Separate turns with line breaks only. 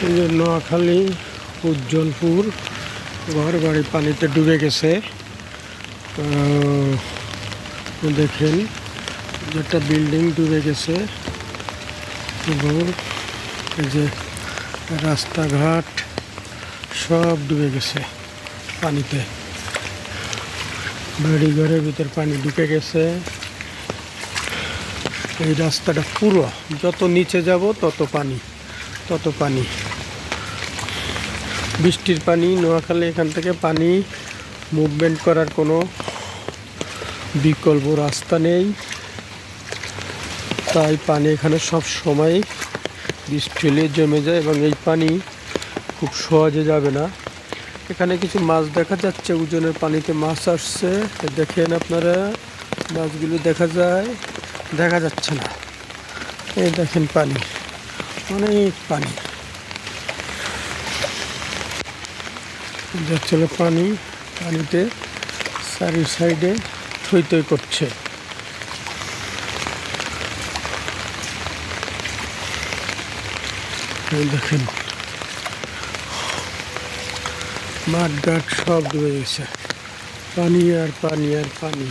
এই যে নোয়াখালী উজ্জ্বলপুর ঘর বাড়ি পানিতে ডুবে গেছে। দেখেন একটা বিল্ডিং ডুবে গেছে এবং এই যে রাস্তাঘাট সব ডুবে গেছে পানিতে। বাড়ি ঘরের ভিতর পানি ঢুকে গেছে। এই রাস্তাটা পুরো, যত নিচে যাব তত পানি, তত পানি, বৃষ্টির পানি। নোয়াখালী এখান থেকে পানি মুভমেন্ট করার কোনো বিকল্প রাস্তা নেই, তাই পানি এখানে সব সময় বৃষ্টি হলে জমে যায় এবং এই পানি খুব সহজে যাবে না। এখানে কিছু মাছ দেখা যাচ্ছে, ওজনের পানিতে মাছ আসছে, দেখেন আপনারা মাছগুলো দেখা যায়, দেখা যাচ্ছে না। এই দেখেন পানি, অনেক পানি যাচ্ছিল, পানি পানিতে চারি সাইডে থই থই করছে। দেখেন মাঠ ঘাট সব ডুবে গেছে, পানি আর পানি আর পানি।